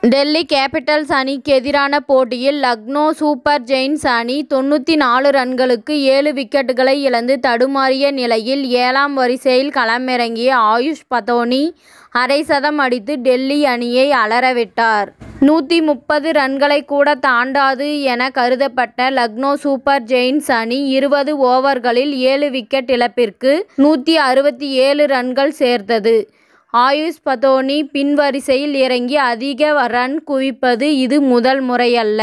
Delhi Capitals அணிக்கு எதிரான போட்டியில் லக்னோ சூப்பர் ஜெயின்ஸ் அணி 94 ரன்களுக்கு 7 விக்கெட்டுகளை இழந்து தடுமாறிய நிலையில் 7ஆம் வரிசையில் களமிறங்கிய ஆயுஷ் பதோனி அரை சதம் அடித்து டெல்லி அணியை அலறவிட்டார். 130 ரன்களை கூட தாண்டாது என கருதப்பட்ட லக்னோ சூப்பர் ஜெயின்ஸ் அணி 20 ஓவர்களில் 7 விக்கெட் இழப்பிற்கு 167 ரன்கள் சேர்த்தது. ஆயுஷ் பதோனி பின்வரிசையில் இறங்கி அதிக ரன் குவிப்பது இது முதல் முறையல்ல.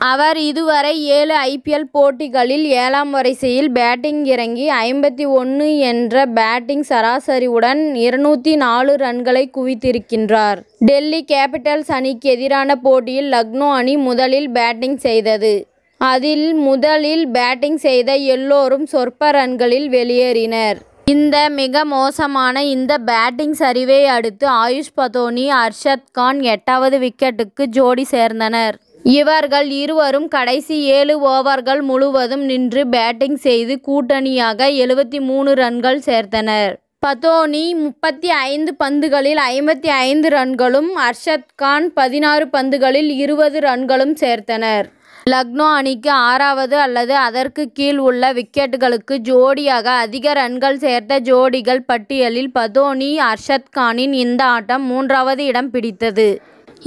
அவர் இதுவரை 7 IPL போட்டிகளில் 7ஆம் வரிசையில் பேட்டிங் இறங்கி 51 என்ற பேட்டிங் சராசரியுடன் 204 ரன்களை குவித்திருக்கின்றார். டெல்லி கேபிட்டல்ஸ் அணிக்கு எதிரான போட்டியில் லக்னோ அணி முதலில் பேட்டிங் செய்தது. அதில் முதலில் பேட்டிங் செய்த எல்லோரும் சொற்ப ரன்களில் வெளியேறினர். இந்த மிக மோசமான இந்த பேட்டிங் சரிவை அடுத்து ஆயுஷ் பதோனி, அர்ஷத் கான் 8வது விக்கெட்டுக்கு ஜோடி சேர்ந்தனர். இவர்கள் இருவரும் கடைசி 7 ஓவர்கள் முழுவதும் நின்று பேட்டிங் செய்து கூட்டணியாக 73 ரன்கள் சேர்த்தனர். பதோனி 35 பந்துகளில் 55 ரன்களும், அர்ஷத் கான் 16 பந்துகளில் 20 ரன்களும் சேர்த்தனர். லக்னோ அணிக்கு 6வது அல்லது அதற்கு கீழ் உள்ள விக்கெட்டுகளுக்கு ஜோடியாக அதிக ரன்கள் சேர்த்த ஜோடிகள் பட்டியலில் பதோனி, அர்ஷத் கானின் இந்த ஆட்டம் 3வது இடம் பிடித்தது.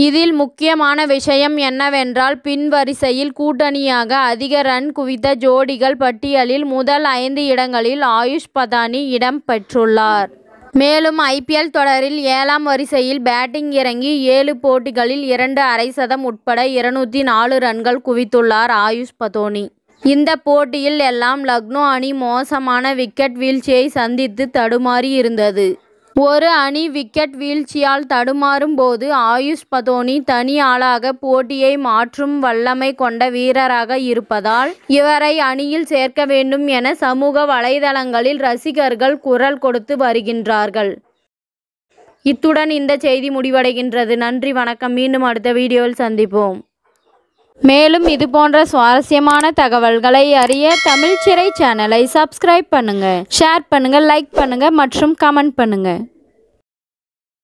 இதில் முக்கியமான விஷயம் என்னவென்றால் பின்வரிசையில் கூட்டணியாக அதிக ரன் குவித்த ஜோடிகள் பட்டியலில் முதல் 5 இடங்களில் ஆயுஷ் பதோனி இடம் பெற்றுள்ளார். மேலும் IPL தொடரில் 7ஆம் வரிசையில் பேட்டிங் இறங்கி 7 போட்டிகளில் 2 அரை சதம் உட்பட 204 ரன்கள் குவித்துள்ளார் ஆயுஷ் பதோனி. இந்த போட்டியில் எல்லாம் லக்னோ அணி மோசமான விக்கெட் வீழ்ச்சியை சந்தித்து தடுமாறி இருந்தது. ஒரு அணி விக்கெட் வீழ்ச்சியால் தடுமாறும் போது ஆயுஷ் பதோனி தனி ஆளாக போட்டியை மாற்றும் வல்லமை கொண்ட வீரராக இருப்பதால் இவரை அணியில் சேர்க்க வேண்டும் என சமூக வலைதளங்களில் ரசிகர்கள் குரல் கொடுத்து வருகின்றார்கள். இத்துடன் இந்த செய்தி முடிவடைகின்றது. நன்றி, வணக்கம். மீண்டும் அடுத்த வீடியோவில் சந்திப்போம். மேலும் இதுபோன்ற சுவாரஸ்யமான தகவல்களை அறிய தமிழ் சிறை சேனலை சப்ஸ்கிரைப் பண்ணுங்க, ஷேர் பண்ணுங்க, லைக் பண்ணுங்க மற்றும் கமெண்ட் பண்ணுங்க.